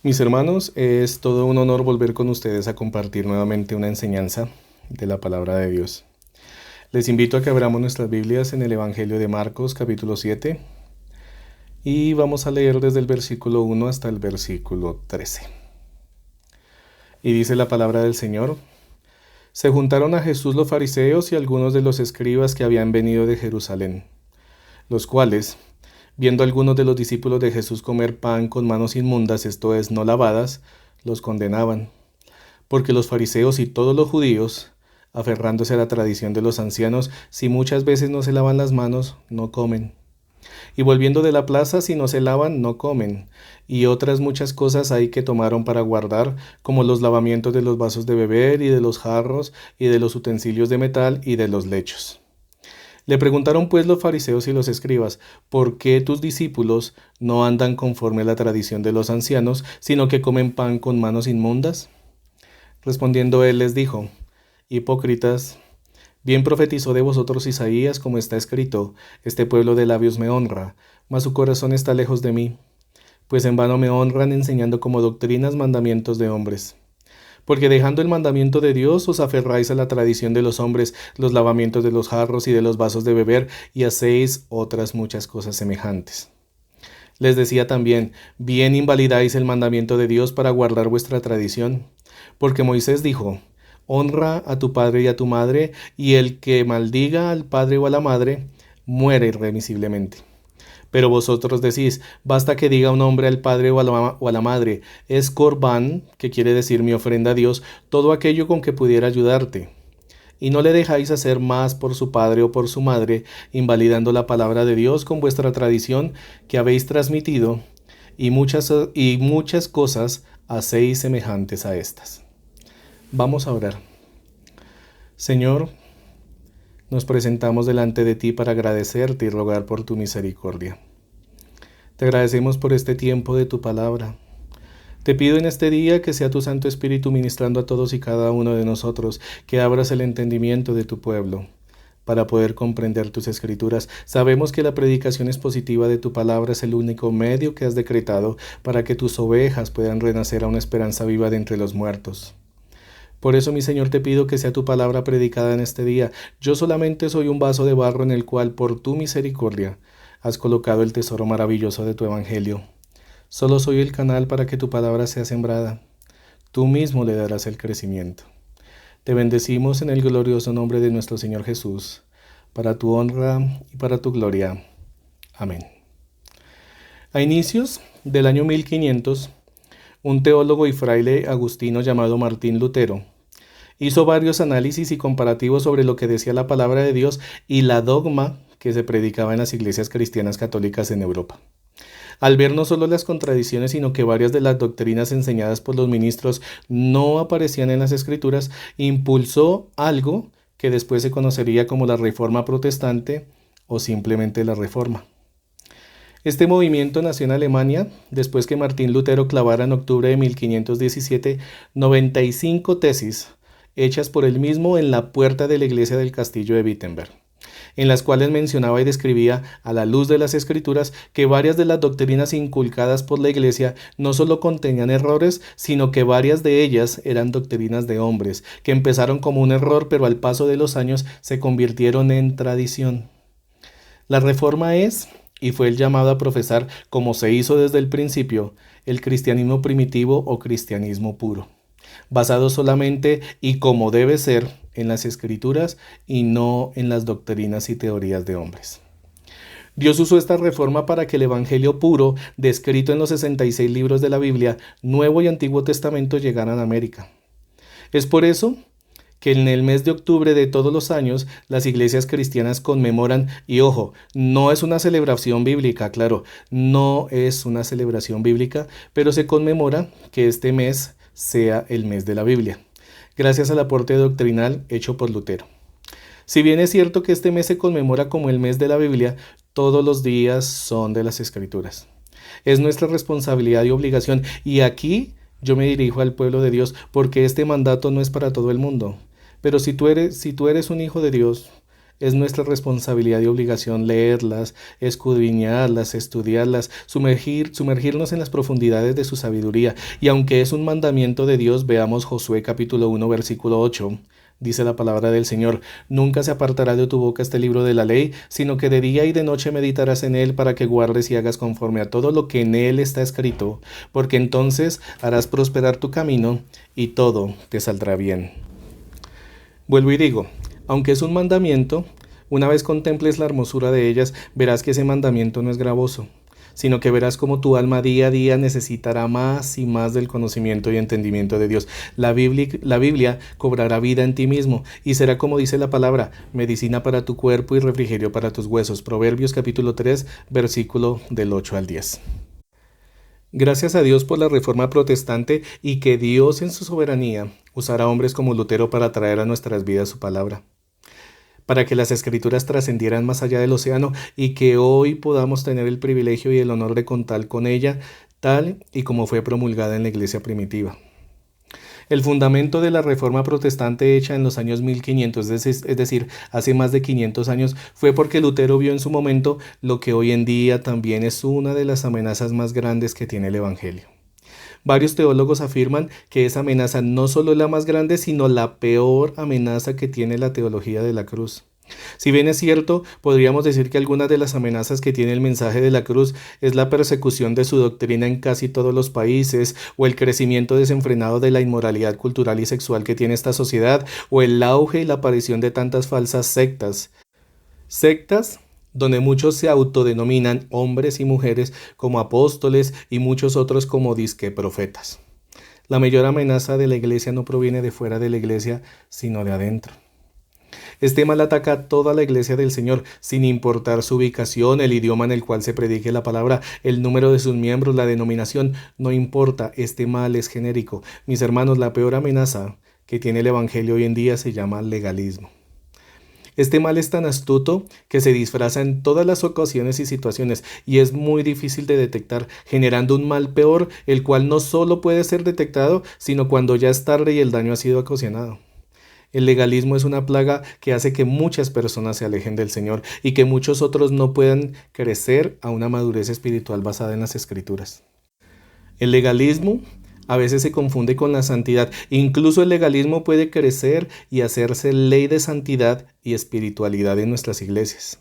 Mis hermanos, es todo un honor volver con ustedes a compartir nuevamente una enseñanza de la palabra de Dios. Les invito a que abramos nuestras Biblias en el Evangelio de Marcos, capítulo 7, y vamos a leer desde el versículo 1 hasta el versículo 13. Y dice la palabra del Señor: Se juntaron a Jesús los fariseos y algunos de los escribas que habían venido de Jerusalén, los cuales, viendo algunos de los discípulos de Jesús comer pan con manos inmundas, esto es, no lavadas, los condenaban. Porque los fariseos y todos los judíos, aferrándose a la tradición de los ancianos, si muchas veces no se lavan las manos, no comen. Y volviendo de la plaza, si no se lavan, no comen. Y otras muchas cosas hay que tomaron para guardar, como los lavamientos de los vasos de beber, y de los jarros, y de los utensilios de metal, y de los lechos. Le preguntaron pues los fariseos y los escribas: ¿Por qué tus discípulos no andan conforme a la tradición de los ancianos, sino que comen pan con manos inmundas? Respondiendo él les dijo: Hipócritas, bien profetizó de vosotros Isaías, como está escrito: Este pueblo de labios me honra, mas su corazón está lejos de mí, pues en vano me honran enseñando como doctrinas mandamientos de hombres. Porque dejando el mandamiento de Dios os aferráis a la tradición de los hombres, los lavamientos de los jarros y de los vasos de beber, y hacéis otras muchas cosas semejantes. Les decía también: bien invalidáis el mandamiento de Dios para guardar vuestra tradición. Porque Moisés dijo: honra a tu padre y a tu madre, y el que maldiga al padre o a la madre, muere irremisiblemente. Pero vosotros decís: basta que diga un hombre al padre o a la madre, es corbán, que quiere decir mi ofrenda a Dios, todo aquello con que pudiera ayudarte. Y no le dejáis hacer más por su padre o por su madre, invalidando la palabra de Dios con vuestra tradición que habéis transmitido, y muchas cosas hacéis semejantes a estas. Vamos a orar. Señor, nos presentamos delante de ti para agradecerte y rogar por tu misericordia. Te agradecemos por este tiempo de tu palabra. Te pido en este día que sea tu Santo Espíritu ministrando a todos y cada uno de nosotros, que abras el entendimiento de tu pueblo para poder comprender tus escrituras. Sabemos que la predicación expositiva de tu palabra es el único medio que has decretado para que tus ovejas puedan renacer a una esperanza viva de entre los muertos. Por eso, mi Señor, te pido que sea tu palabra predicada en este día. Yo solamente soy un vaso de barro en el cual, por tu misericordia, has colocado el tesoro maravilloso de tu evangelio. Solo soy el canal para que tu palabra sea sembrada. Tú mismo le darás el crecimiento. Te bendecimos en el glorioso nombre de nuestro Señor Jesús, para tu honra y para tu gloria. Amén. A inicios del año 1500, un teólogo y fraile agustino llamado Martín Lutero hizo varios análisis y comparativos sobre lo que decía la palabra de Dios y la dogma que se predicaba en las iglesias cristianas católicas en Europa. Al ver no solo las contradicciones, sino que varias de las doctrinas enseñadas por los ministros no aparecían en las escrituras, impulsó algo que después se conocería como la Reforma Protestante o simplemente la Reforma. Este movimiento nació en Alemania después que Martín Lutero clavara en octubre de 1517 95 tesis hechas por él mismo en la puerta de la iglesia del castillo de Wittenberg, en las cuales mencionaba y describía a la luz de las escrituras que varias de las doctrinas inculcadas por la iglesia no solo contenían errores, sino que varias de ellas eran doctrinas de hombres, que empezaron como un error, pero al paso de los años se convirtieron en tradición. La reforma es y fue el llamado a profesar, como se hizo desde el principio, el cristianismo primitivo o cristianismo puro, basado solamente y como debe ser en las escrituras y no en las doctrinas y teorías de hombres. Dios usó esta reforma para que el evangelio puro, descrito en los 66 libros de la Biblia, Nuevo y Antiguo Testamento, llegaran a América. Es por eso que en el mes de octubre de todos los años las iglesias cristianas conmemoran, y ojo, no es una celebración bíblica, claro, no es una celebración bíblica, pero se conmemora que este mes sea el mes de la Biblia, gracias al aporte doctrinal hecho por Lutero. Si bien es cierto que este mes se conmemora como el mes de la Biblia, todos los días son de las Escrituras. Es nuestra responsabilidad y obligación, y aquí yo me dirijo al pueblo de Dios, porque este mandato no es para todo el mundo. Pero si tú eres un hijo de Dios, Es nuestra responsabilidad y obligación leerlas, escudriñarlas, estudiarlas, sumergirnos en las profundidades de su sabiduría. Y aunque es un mandamiento de Dios, veamos Josué capítulo 1, versículo 8. Dice la palabra del Señor: nunca se apartará de tu boca este libro de la ley, sino que de día y de noche meditarás en él, para que guardes y hagas conforme a todo lo que en él está escrito, porque entonces harás prosperar tu camino y todo te saldrá bien. Vuelvo y digo, aunque es un mandamiento, una vez contemples la hermosura de ellas, verás que ese mandamiento no es gravoso, sino que verás cómo tu alma día a día necesitará más y más del conocimiento y entendimiento de Dios. La Biblia cobrará vida en ti mismo y será, como dice la palabra, medicina para tu cuerpo y refrigerio para tus huesos. Proverbios capítulo 3, versículo del 8 al 10. Gracias a Dios por la Reforma Protestante y que Dios en su soberanía usará hombres como Lutero para traer a nuestras vidas su palabra, para que las Escrituras trascendieran más allá del océano y que hoy podamos tener el privilegio y el honor de contar con ella, tal y como fue promulgada en la iglesia primitiva. El fundamento de la Reforma Protestante hecha en los años 1500, es decir, hace más de 500 años, fue porque Lutero vio en su momento lo que hoy en día también es una de las amenazas más grandes que tiene el Evangelio. Varios teólogos afirman que esa amenaza no solo es la más grande, sino la peor amenaza que tiene la teología de la cruz. Si bien es cierto, podríamos decir que algunas de las amenazas que tiene el mensaje de la cruz es la persecución de su doctrina en casi todos los países, o el crecimiento desenfrenado de la inmoralidad cultural y sexual que tiene esta sociedad, o el auge y la aparición de tantas falsas sectas. Sectas donde muchos se autodenominan hombres y mujeres como apóstoles y muchos otros como disque profetas. La mayor amenaza de la iglesia no proviene de fuera de la iglesia, sino de adentro. Este mal ataca a toda la iglesia del Señor, sin importar su ubicación, el idioma en el cual se predique la palabra, el número de sus miembros, la denominación, no importa, este mal es genérico. Mis hermanos, la peor amenaza que tiene el Evangelio hoy en día se llama legalismo. Este mal es tan astuto que se disfraza en todas las ocasiones y situaciones y es muy difícil de detectar, generando un mal peor, el cual no solo puede ser detectado, sino cuando ya es tarde y el daño ha sido ocasionado. El legalismo es una plaga que hace que muchas personas se alejen del Señor y que muchos otros no puedan crecer a una madurez espiritual basada en las Escrituras. El legalismo a veces se confunde con la santidad. Incluso el legalismo puede crecer y hacerse ley de santidad y espiritualidad en nuestras iglesias.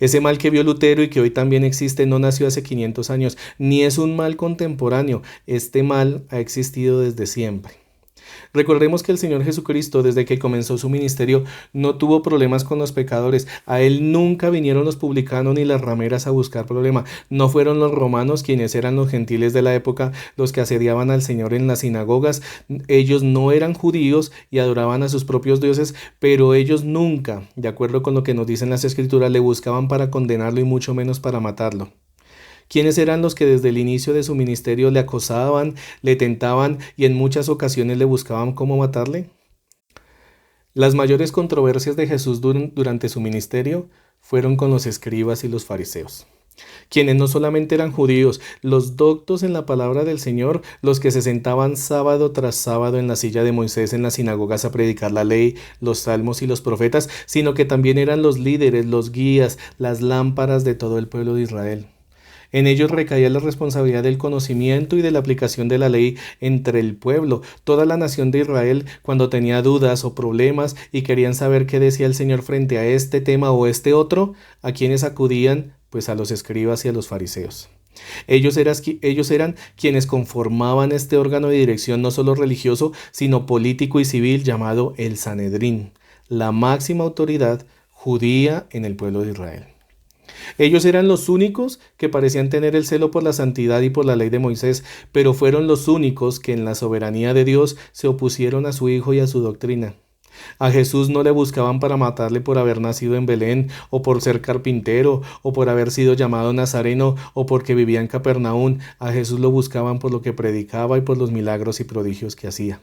Ese mal que vio Lutero y que hoy también existe no nació hace 500 años, ni es un mal contemporáneo. Este mal ha existido desde siempre. Recordemos que el Señor Jesucristo, desde que comenzó su ministerio, no tuvo problemas con los pecadores. A él nunca vinieron los publicanos ni las rameras a buscar problema. No fueron los romanos, quienes eran los gentiles de la época, los que asediaban al Señor en las sinagogas. Ellos no eran judíos y adoraban a sus propios dioses, pero ellos nunca, de acuerdo con lo que nos dicen las Escrituras, le buscaban para condenarlo y mucho menos para matarlo. ¿Quiénes eran los que desde el inicio de su ministerio le acosaban, le tentaban y en muchas ocasiones le buscaban cómo matarle? Las mayores controversias de Jesús durante su ministerio fueron con los escribas y los fariseos, quienes no solamente eran judíos, los doctos en la palabra del Señor, los que se sentaban sábado tras sábado en la silla de Moisés en las sinagogas a predicar la ley, los salmos y los profetas, sino que también eran los líderes, los guías, las lámparas de todo el pueblo de Israel. En ellos recaía la responsabilidad del conocimiento y de la aplicación de la ley entre el pueblo. Toda la nación de Israel, cuando tenía dudas o problemas y querían saber qué decía el Señor frente a este tema o este otro, ¿a quiénes acudían? Pues a los escribas y a los fariseos. Ellos eran quienes conformaban este órgano de dirección no solo religioso, sino político y civil llamado el Sanedrín, la máxima autoridad judía en el pueblo de Israel. Ellos eran los únicos que parecían tener el celo por la santidad y por la ley de Moisés, pero fueron los únicos que en la soberanía de Dios se opusieron a su Hijo y a su doctrina. A Jesús no le buscaban para matarle por haber nacido en Belén, o por ser carpintero, o por haber sido llamado Nazareno, o porque vivía en Capernaum. A Jesús lo buscaban por lo que predicaba y por los milagros y prodigios que hacía.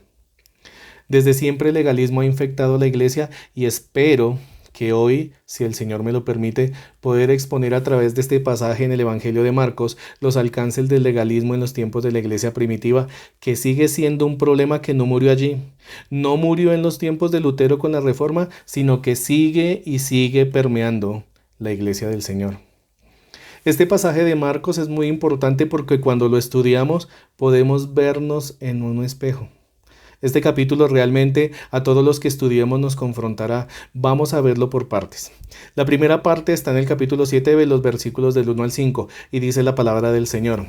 Desde siempre el legalismo ha infectado la iglesia y espero que hoy, si el Señor me lo permite, poder exponer a través de este pasaje en el Evangelio de Marcos los alcances del legalismo en los tiempos de la iglesia primitiva, que sigue siendo un problema que no murió allí. No murió en los tiempos de Lutero con la Reforma, sino que sigue y sigue permeando la iglesia del Señor. Este pasaje de Marcos es muy importante porque cuando lo estudiamos podemos vernos en un espejo. Este capítulo realmente a todos los que estudiemos nos confrontará. Vamos a verlo por partes. La primera parte está en el capítulo 7 de los versículos del 1 al 5 y dice la palabra del Señor.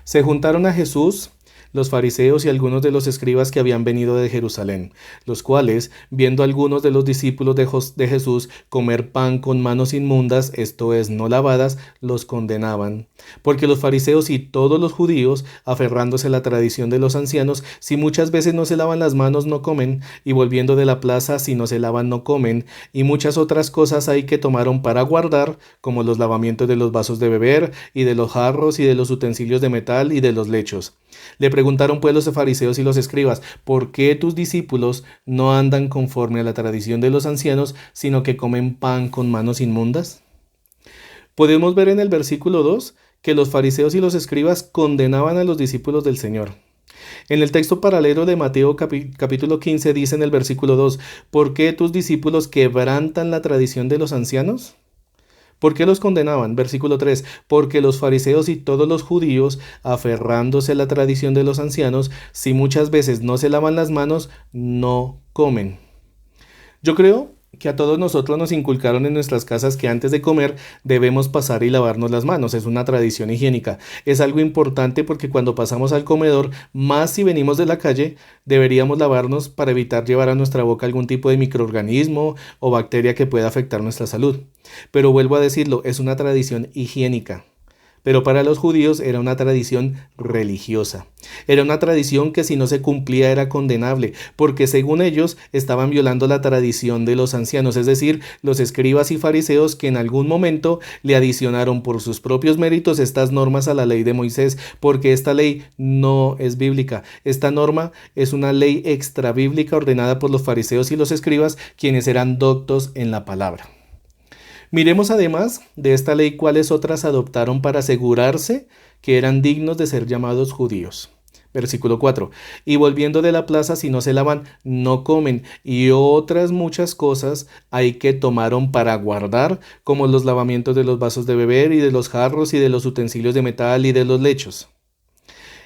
Se juntaron a Jesús los fariseos y algunos de los escribas que habían venido de Jerusalén, los cuales, viendo a algunos de los discípulos de Jesús comer pan con manos inmundas, esto es, no lavadas, los condenaban. Porque los fariseos y todos los judíos, aferrándose a la tradición de los ancianos, si muchas veces no se lavan las manos no comen, y volviendo de la plaza si no se lavan no comen, y muchas otras cosas hay que tomaron para guardar, como los lavamientos de los vasos de beber, y de los jarros, y de los utensilios de metal, y de los lechos. Le preguntaron pues los fariseos y los escribas, ¿por qué tus discípulos no andan conforme a la tradición de los ancianos, sino que comen pan con manos inmundas? Podemos ver en el versículo 2 que los fariseos y los escribas condenaban a los discípulos del Señor. En el texto paralelo de Mateo capítulo 15 dice en el versículo 2, ¿por qué tus discípulos quebrantan la tradición de los ancianos? ¿Por qué los condenaban? Versículo 3, porque los fariseos y todos los judíos, aferrándose a la tradición de los ancianos, si muchas veces no se lavan las manos, no comen. Yo creo que a todos nosotros nos inculcaron en nuestras casas que antes de comer debemos pasar y lavarnos las manos. Es una tradición higiénica. Es algo importante porque cuando pasamos al comedor, más si venimos de la calle, deberíamos lavarnos para evitar llevar a nuestra boca algún tipo de microorganismo o bacteria que pueda afectar nuestra salud. Pero vuelvo a decirlo, es una tradición higiénica. Pero para los judíos era una tradición religiosa. Era una tradición que si no se cumplía era condenable, porque según ellos estaban violando la tradición de los ancianos, es decir, los escribas y fariseos que en algún momento le adicionaron por sus propios méritos estas normas a la ley de Moisés, porque esta ley no es bíblica. Esta norma es una ley extrabíblica ordenada por los fariseos y los escribas, quienes eran doctos en la palabra. Miremos además de esta ley cuáles otras adoptaron para asegurarse que eran dignos de ser llamados judíos. Versículo 4. Y volviendo de la plaza, si no se lavan, no comen, y otras muchas cosas hay que tomaron para guardar, como los lavamientos de los vasos de beber y de los jarros y de los utensilios de metal y de los lechos.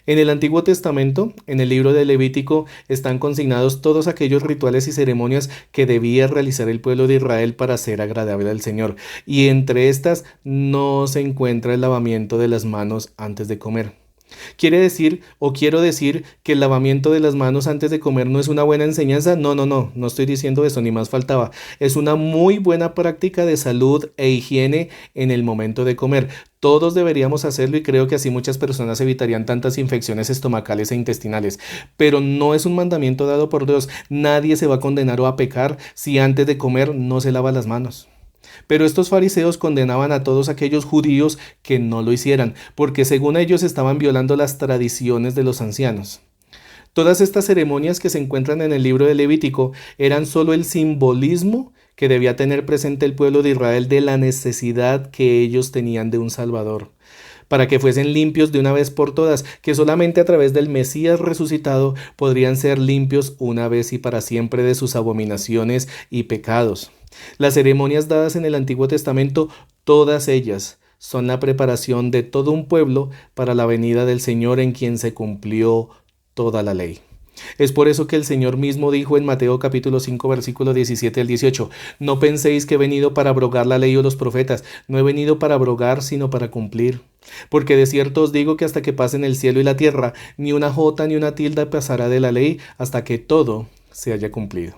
En el Antiguo Testamento, en el libro de Levítico, están consignados todos aquellos rituales y ceremonias que debía realizar el pueblo de Israel para ser agradable al Señor, y entre estas no se encuentra el lavamiento de las manos antes de comer. Quiero decir que el lavamiento de las manos antes de comer no es una buena enseñanza. No estoy diciendo eso, ni más faltaba. Es una muy buena práctica de salud e higiene en el momento de comer. Todos deberíamos hacerlo y creo que así muchas personas evitarían tantas infecciones estomacales e intestinales. Pero no es un mandamiento dado por Dios. Nadie se va a condenar o a pecar si antes de comer no se lava las manos. Pero estos fariseos condenaban a todos aquellos judíos que no lo hicieran, porque según ellos estaban violando las tradiciones de los ancianos. Todas estas ceremonias que se encuentran en el libro de Levítico eran solo el simbolismo que debía tener presente el pueblo de Israel de la necesidad que ellos tenían de un Salvador, para que fuesen limpios de una vez por todas, que solamente a través del Mesías resucitado podrían ser limpios una vez y para siempre de sus abominaciones y pecados. Las ceremonias dadas en el Antiguo Testamento, todas ellas, son la preparación de todo un pueblo para la venida del Señor en quien se cumplió toda la ley. Es por eso que el Señor mismo dijo en Mateo capítulo 5 versículo 17 al 18, no penséis que he venido para abrogar la ley o los profetas, no he venido para abrogar sino para cumplir. Porque de cierto os digo que hasta que pasen el cielo y la tierra, ni una jota ni una tilde pasará de la ley hasta que todo se haya cumplido.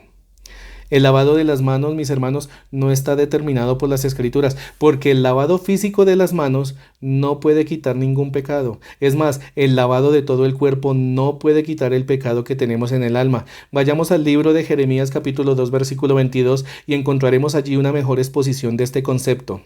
El lavado de las manos, mis hermanos, no está determinado por las Escrituras, porque el lavado físico de las manos no puede quitar ningún pecado. Es más, el lavado de todo el cuerpo no puede quitar el pecado que tenemos en el alma. Vayamos al libro de Jeremías capítulo 2 versículo 22 y encontraremos allí una mejor exposición de este concepto.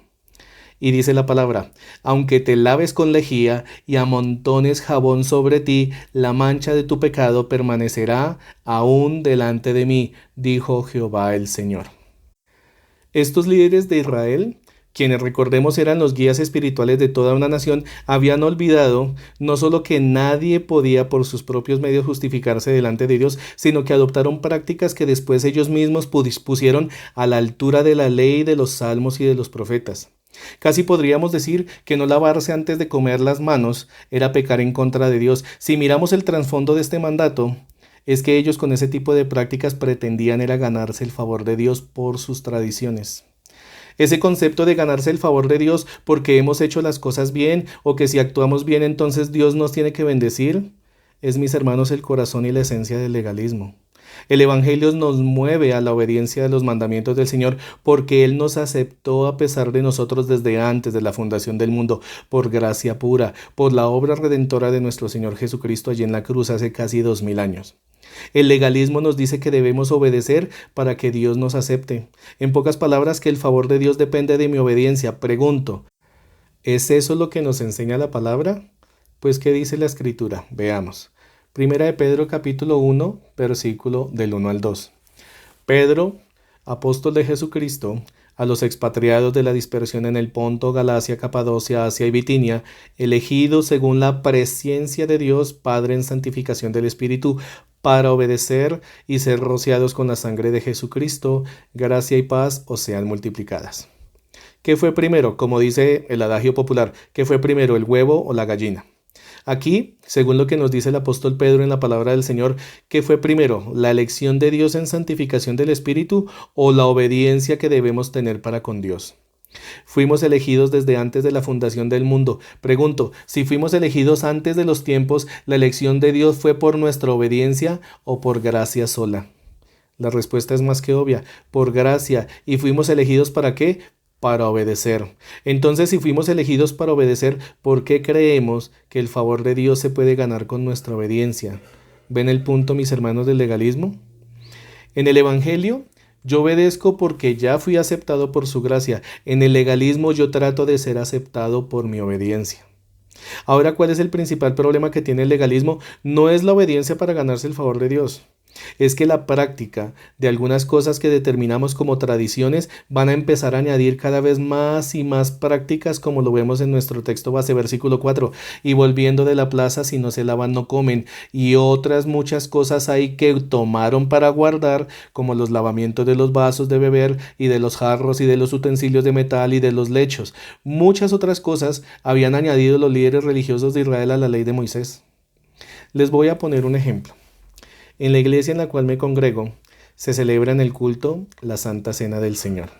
Y dice la palabra, aunque te laves con lejía y amontones jabón sobre ti, la mancha de tu pecado permanecerá aún delante de mí, dijo Jehová el Señor. Estos líderes de Israel, quienes recordemos eran los guías espirituales de toda una nación, habían olvidado no solo que nadie podía por sus propios medios justificarse delante de Dios, sino que adoptaron prácticas que después ellos mismos pusieron a la altura de la ley, de los salmos y de los profetas. Casi podríamos decir que no lavarse antes de comer las manos era pecar en contra de Dios. Si miramos el trasfondo de este mandato, es que ellos con ese tipo de prácticas pretendían era ganarse el favor de Dios por sus tradiciones. Ese concepto de ganarse el favor de Dios porque hemos hecho las cosas bien o que si actuamos bien entonces Dios nos tiene que bendecir, es, mis hermanos, el corazón y la esencia del legalismo. El Evangelio nos mueve a la obediencia de los mandamientos del Señor porque Él nos aceptó a pesar de nosotros desde antes de la fundación del mundo, por gracia pura, por la obra redentora de nuestro Señor Jesucristo allí en la cruz hace casi 2000 años. El legalismo nos dice que debemos obedecer para que Dios nos acepte. En pocas palabras, que el favor de Dios depende de mi obediencia. Pregunto, ¿es eso lo que nos enseña la palabra? Pues, ¿qué dice la Escritura? Veamos. Primera de Pedro capítulo 1, versículo del 1 al 2. Pedro, apóstol de Jesucristo, a los expatriados de la dispersión en el Ponto, Galacia, Capadocia, Asia y Bitinia, elegidos según la presciencia de Dios, Padre en santificación del Espíritu, para obedecer y ser rociados con la sangre de Jesucristo, gracia y paz os sean multiplicadas. ¿Qué fue primero? Como dice el adagio popular, ¿qué fue primero, el huevo o la gallina? Aquí, según lo que nos dice el apóstol Pedro en la palabra del Señor, ¿qué fue primero, la elección de Dios en santificación del Espíritu o la obediencia que debemos tener para con Dios? Fuimos elegidos desde antes de la fundación del mundo. Pregunto, si fuimos elegidos antes de los tiempos, ¿la elección de Dios fue por nuestra obediencia o por gracia sola? La respuesta es más que obvia, por gracia. ¿Y fuimos elegidos para qué? Para obedecer. Entonces, si fuimos elegidos para obedecer, ¿por qué creemos que el favor de Dios se puede ganar con nuestra obediencia? ¿Ven el punto, mis hermanos, del legalismo? En el Evangelio, yo obedezco porque ya fui aceptado por su gracia. En el legalismo, yo trato de ser aceptado por mi obediencia. Ahora, ¿cuál es el principal problema que tiene el legalismo? No es la obediencia para ganarse el favor de Dios. Es que la práctica de algunas cosas que determinamos como tradiciones van a empezar a añadir cada vez más y más prácticas, como lo vemos en nuestro texto base, versículo 4, y volviendo de la plaza, si no se lavan no comen, y otras muchas cosas hay que tomaron para guardar, como los lavamientos de los vasos de beber y de los jarros y de los utensilios de metal y de los lechos. Muchas otras cosas habían añadido los líderes religiosos de Israel a la ley de Moisés. Les voy a poner un ejemplo. En la iglesia en la cual me congrego, se celebra en el culto la Santa Cena del Señor.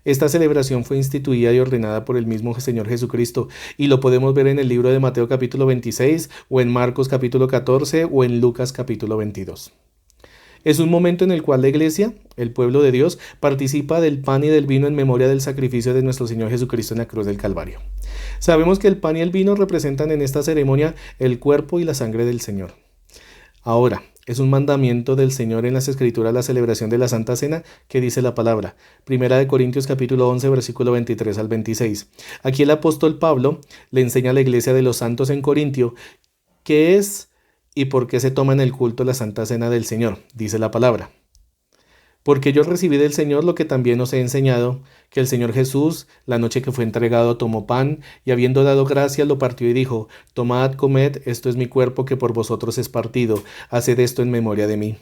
Esta celebración fue instituida y ordenada por el mismo Señor Jesucristo y lo podemos ver en el libro de Mateo capítulo 26 o en Marcos capítulo 14 o en Lucas capítulo 22. Es un momento en el cual la iglesia, el pueblo de Dios, participa del pan y del vino en memoria del sacrificio de nuestro Señor Jesucristo en la cruz del Calvario. Sabemos que el pan y el vino representan en esta ceremonia el cuerpo y la sangre del Señor. Ahora, es un mandamiento del Señor en las Escrituras la celebración de la Santa Cena que dice la palabra. Primera de Corintios capítulo 11 versículo 23 al 26. Aquí el apóstol Pablo le enseña a la iglesia de los santos en Corintio qué es y por qué se toma en el culto la Santa Cena del Señor. Dice la palabra. Porque yo recibí del Señor lo que también os he enseñado, que el Señor Jesús, la noche que fue entregado, tomó pan, y habiendo dado gracias, lo partió y dijo, tomad, comed, esto es mi cuerpo que por vosotros es partido, haced esto en memoria de mí.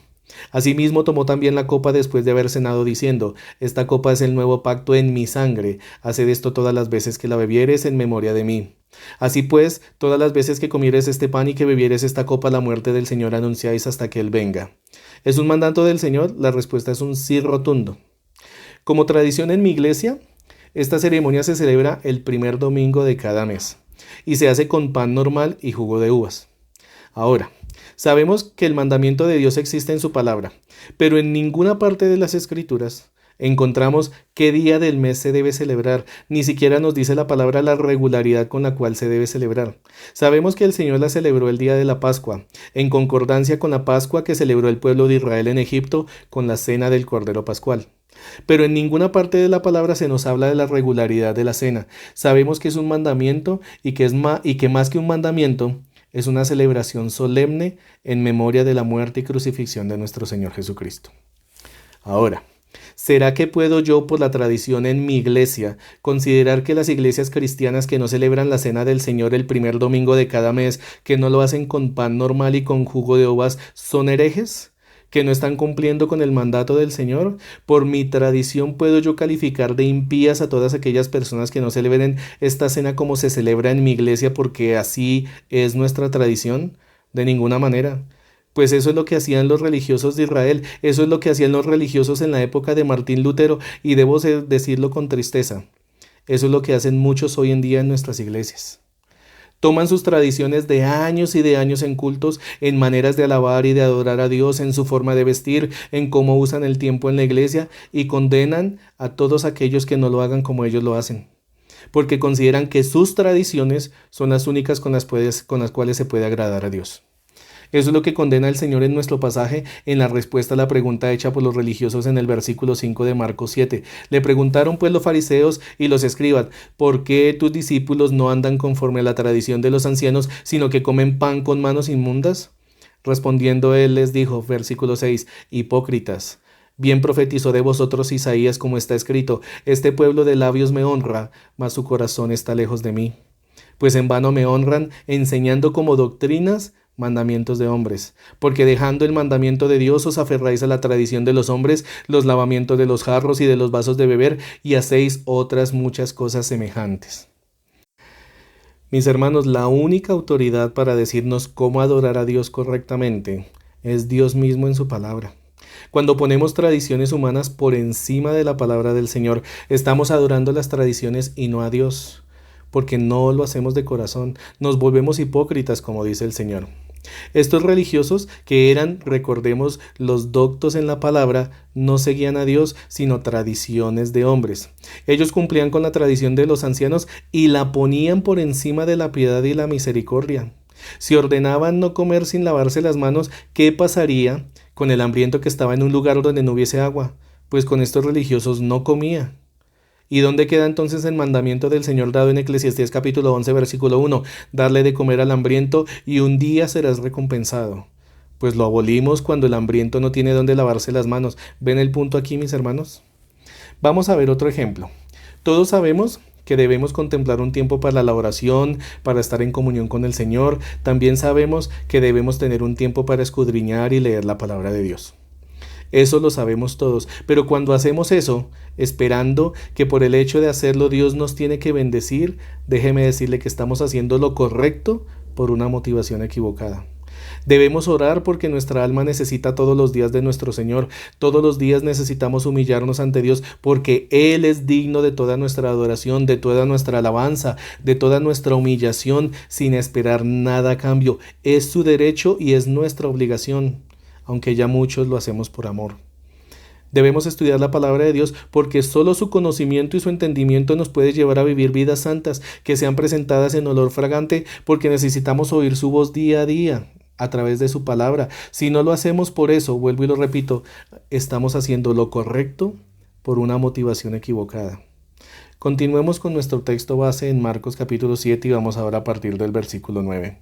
Asimismo tomó también la copa después de haber cenado, diciendo, esta copa es el nuevo pacto en mi sangre, haced esto todas las veces que la bebieres en memoria de mí. Así pues, todas las veces que comieres este pan y que bebieres esta copa, la muerte del Señor anunciáis hasta que Él venga. ¿Es un mandato del Señor? La respuesta es un sí rotundo. Como tradición en mi iglesia, esta ceremonia se celebra el primer domingo de cada mes y se hace con pan normal y jugo de uvas. Ahora, sabemos que el mandamiento de Dios existe en su palabra, pero en ninguna parte de las Escrituras encontramos qué día del mes se debe celebrar, ni siquiera nos dice la palabra la regularidad con la cual se debe celebrar. Sabemos que el Señor la celebró el día de la Pascua, en concordancia con la Pascua que celebró el pueblo de Israel en Egipto con la cena del Cordero Pascual. Pero en ninguna parte de la palabra se nos habla de la regularidad de la cena. Sabemos que es un mandamiento y que más que un mandamiento, es una celebración solemne en memoria de la muerte y crucifixión de nuestro Señor Jesucristo. Ahora, ¿Será que puedo yo, por la tradición en mi iglesia, considerar que las iglesias cristianas que no celebran la cena del Señor el primer domingo de cada mes, que no lo hacen con pan normal y con jugo de uvas, son herejes? ¿Que no están cumpliendo con el mandato del Señor? Por mi tradición puedo yo calificar de impías a todas aquellas personas que no celebren esta cena como se celebra en mi iglesia porque así es nuestra tradición. De ninguna manera. Pues eso es lo que hacían los religiosos de Israel, eso es lo que hacían los religiosos en la época de Martín Lutero, y debo decirlo con tristeza, eso es lo que hacen muchos hoy en día en nuestras iglesias. Toman sus tradiciones de años y de años en cultos, en maneras de alabar y de adorar a Dios, en su forma de vestir, en cómo usan el tiempo en la iglesia, y condenan a todos aquellos que no lo hagan como ellos lo hacen, porque consideran que sus tradiciones son las únicas con las cuales se puede agradar a Dios. Eso es lo que condena el Señor en nuestro pasaje en la respuesta a la pregunta hecha por los religiosos en el versículo 5 de Marcos 7. Le preguntaron pues los fariseos y los escribas, ¿por qué tus discípulos no andan conforme a la tradición de los ancianos, sino que comen pan con manos inmundas? Respondiendo él les dijo, versículo 6, hipócritas. Bien profetizó de vosotros Isaías como está escrito, este pueblo de labios me honra, mas su corazón está lejos de mí. Pues en vano me honran, enseñando como doctrinas mandamientos de hombres, porque dejando el mandamiento de Dios os aferráis a la tradición de los hombres, los lavamientos de los jarros y de los vasos de beber, y hacéis otras muchas cosas semejantes. Mis hermanos, la única autoridad para decirnos cómo adorar a Dios correctamente es Dios mismo en su palabra. Cuando ponemos tradiciones humanas por encima de la palabra del Señor, estamos adorando las tradiciones y no a Dios, porque no lo hacemos de corazón, nos volvemos hipócritas, como dice el Señor. Estos religiosos, que eran, recordemos, los doctos en la palabra, no seguían a Dios, sino tradiciones de hombres. Ellos cumplían con la tradición de los ancianos y la ponían por encima de la piedad y la misericordia. Si ordenaban no comer sin lavarse las manos, ¿qué pasaría con el hambriento que estaba en un lugar donde no hubiese agua? Pues con estos religiosos no comía. ¿Y dónde queda entonces el mandamiento del Señor dado en Eclesiastés capítulo 11 versículo 1? Darle de comer al hambriento y un día serás recompensado. Pues lo abolimos cuando el hambriento no tiene dónde lavarse las manos. ¿Ven el punto aquí, mis hermanos? Vamos a ver otro ejemplo. Todos sabemos que debemos contemplar un tiempo para la oración, para estar en comunión con el Señor. También sabemos que debemos tener un tiempo para escudriñar y leer la palabra de Dios. Eso lo sabemos todos, pero cuando hacemos eso, esperando que por el hecho de hacerlo Dios nos tiene que bendecir, déjeme decirle que estamos haciendo lo correcto por una motivación equivocada. Debemos orar porque nuestra alma necesita todos los días de nuestro Señor. Todos los días necesitamos humillarnos ante Dios porque Él es digno de toda nuestra adoración, de toda nuestra alabanza, de toda nuestra humillación, sin esperar nada a cambio. Es su derecho y es nuestra obligación, aunque ya muchos lo hacemos por amor. Debemos estudiar la palabra de Dios porque solo su conocimiento y su entendimiento nos puede llevar a vivir vidas santas que sean presentadas en olor fragante, porque necesitamos oír su voz día a día a través de su palabra. Si no lo hacemos por eso, vuelvo y lo repito, estamos haciendo lo correcto por una motivación equivocada. Continuemos con nuestro texto base en Marcos capítulo 7 y vamos ahora a partir del versículo 9.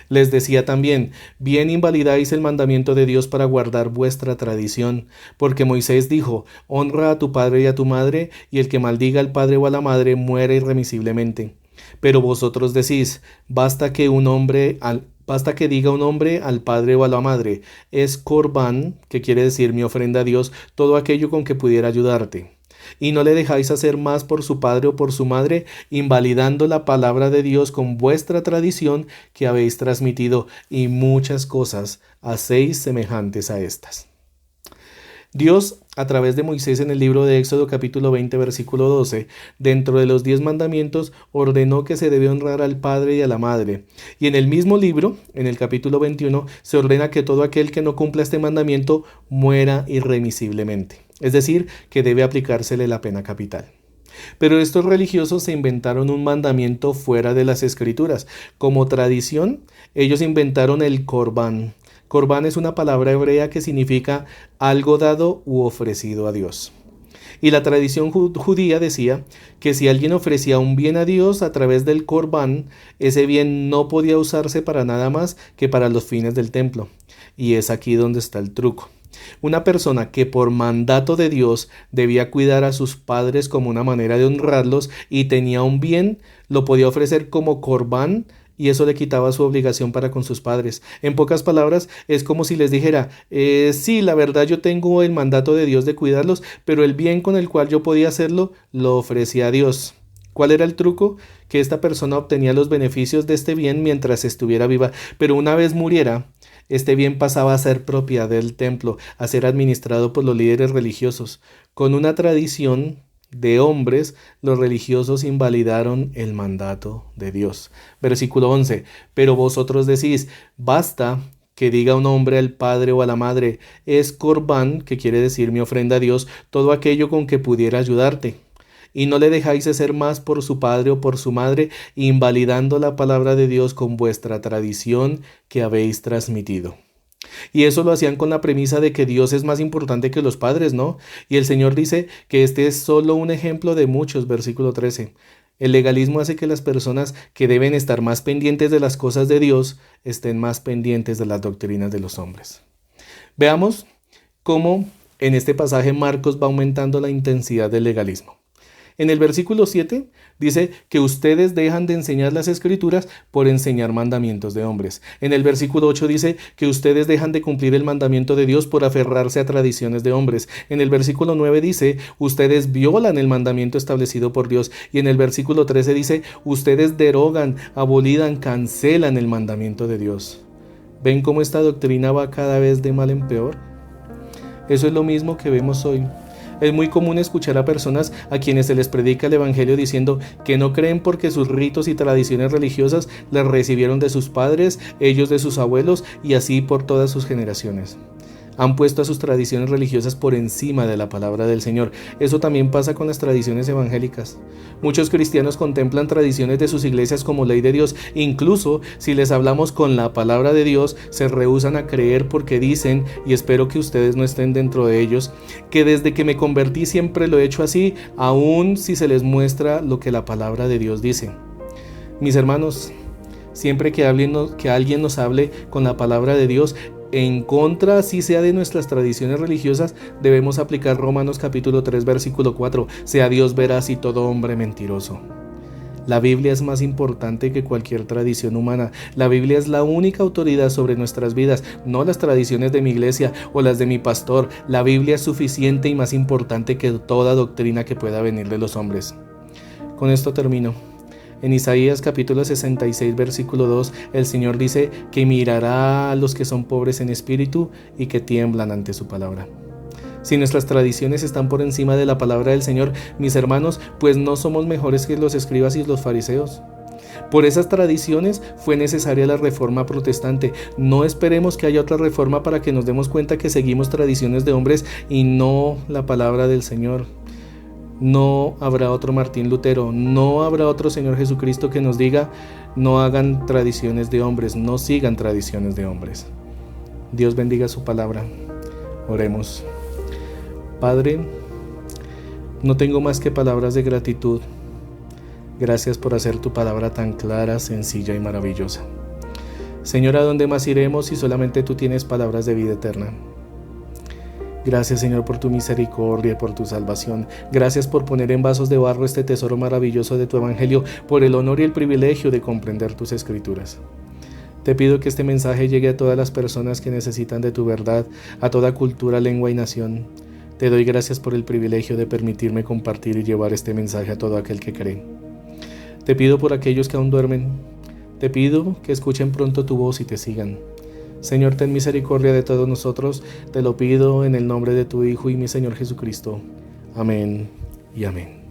Les decía también, bien invalidáis el mandamiento de Dios para guardar vuestra tradición, porque Moisés dijo, honra a tu padre y a tu madre, y el que maldiga al padre o a la madre muere irremisiblemente. Pero vosotros decís, basta que diga un hombre al padre o a la madre, es corbán, que quiere decir mi ofrenda a Dios, todo aquello con que pudiera ayudarte. Y no le dejáis hacer más por su padre o por su madre, invalidando la palabra de Dios con vuestra tradición que habéis transmitido, y muchas cosas hacéis semejantes a estas. Dios, a través de Moisés en el libro de Éxodo capítulo 20 versículo 12, dentro de los 10 mandamientos, ordenó que se debe honrar al padre y a la madre. Y en el mismo libro, en el capítulo 21, se ordena que todo aquel que no cumpla este mandamiento muera irremisiblemente. Es decir, que debe aplicársele la pena capital. Pero estos religiosos se inventaron un mandamiento fuera de las escrituras. Como tradición, ellos inventaron el corbán. Corbán es una palabra hebrea que significa algo dado u ofrecido a Dios. Y la tradición judía decía que si alguien ofrecía un bien a Dios a través del corbán, ese bien no podía usarse para nada más que para los fines del templo. Y es aquí donde está el truco. Una persona que por mandato de Dios debía cuidar a sus padres como una manera de honrarlos y tenía un bien, lo podía ofrecer como corbán y eso le quitaba su obligación para con sus padres. En pocas palabras, es como si les dijera, sí, la verdad yo tengo el mandato de Dios de cuidarlos, pero el bien con el cual yo podía hacerlo, lo ofrecía a Dios. ¿Cuál era el truco? Que esta persona obtenía los beneficios de este bien mientras estuviera viva, pero una vez muriera, este bien pasaba a ser propiedad del templo, a ser administrado por los líderes religiosos. Con una tradición de hombres, los religiosos invalidaron el mandato de Dios. Versículo 11. Pero vosotros decís, basta que diga un hombre al padre o a la madre, es corbán, que quiere decir mi ofrenda a Dios, todo aquello con que pudiera ayudarte. Y no le dejáis hacer más por su padre o por su madre, invalidando la palabra de Dios con vuestra tradición que habéis transmitido. Y eso lo hacían con la premisa de que Dios es más importante que los padres, ¿no? Y el Señor dice que este es solo un ejemplo de muchos, versículo 13. El legalismo hace que las personas que deben estar más pendientes de las cosas de Dios estén más pendientes de las doctrinas de los hombres. Veamos cómo en este pasaje Marcos va aumentando la intensidad del legalismo. En el versículo 7 dice que ustedes dejan de enseñar las escrituras por enseñar mandamientos de hombres. En el versículo 8 dice que ustedes dejan de cumplir el mandamiento de Dios por aferrarse a tradiciones de hombres. En el versículo 9 dice, ustedes violan el mandamiento establecido por Dios. Y en el versículo 13 dice, ustedes derogan, abolidan, cancelan el mandamiento de Dios. ¿Ven cómo esta doctrina va cada vez de mal en peor? Eso es lo mismo que vemos hoy. Es muy común escuchar a personas a quienes se les predica el evangelio diciendo que no creen porque sus ritos y tradiciones religiosas las recibieron de sus padres, ellos de sus abuelos y así por todas sus generaciones. Han puesto a sus tradiciones religiosas por encima de la palabra del Señor. Eso también pasa con las tradiciones evangélicas. Muchos cristianos contemplan tradiciones de sus iglesias como ley de Dios. Incluso si les hablamos con la palabra de Dios, se rehúsan a creer porque dicen, y espero que ustedes no estén dentro de ellos, que desde que me convertí siempre lo he hecho así, aun si se les muestra lo que la palabra de Dios dice. Mis hermanos, siempre que alguien nos hable con la palabra de Dios, en contra, así sea de nuestras tradiciones religiosas, debemos aplicar Romanos capítulo 3, versículo 4. Sea Dios veraz y todo hombre mentiroso. La Biblia es más importante que cualquier tradición humana. La Biblia es la única autoridad sobre nuestras vidas, no las tradiciones de mi iglesia o las de mi pastor. La Biblia es suficiente y más importante que toda doctrina que pueda venir de los hombres. Con esto termino. En Isaías capítulo 66 versículo 2 el Señor dice que mirará a los que son pobres en espíritu y que tiemblan ante su palabra. Si nuestras tradiciones están por encima de la palabra del Señor, mis hermanos, pues no somos mejores que los escribas y los fariseos. Por esas tradiciones fue necesaria la reforma protestante. No esperemos que haya otra reforma para que nos demos cuenta que seguimos tradiciones de hombres y no la palabra del Señor. No habrá otro Martín Lutero, no habrá otro Señor Jesucristo que nos diga, no hagan tradiciones de hombres, no sigan tradiciones de hombres. Dios bendiga su palabra. Oremos. Padre, no tengo más que palabras de gratitud. Gracias por hacer tu palabra tan clara, sencilla y maravillosa. Señor, ¿a dónde más iremos si solamente tú tienes palabras de vida eterna? Gracias, Señor, por tu misericordia y por tu salvación. Gracias por poner en vasos de barro este tesoro maravilloso de tu evangelio, por el honor y el privilegio de comprender tus escrituras. Te pido que este mensaje llegue a todas las personas que necesitan de tu verdad, a toda cultura, lengua y nación. Te doy gracias por el privilegio de permitirme compartir y llevar este mensaje a todo aquel que cree. Te pido por aquellos que aún duermen. Te pido que escuchen pronto tu voz y te sigan. Señor, ten misericordia de todos nosotros, te lo pido en el nombre de tu Hijo y mi Señor Jesucristo. Amén y amén.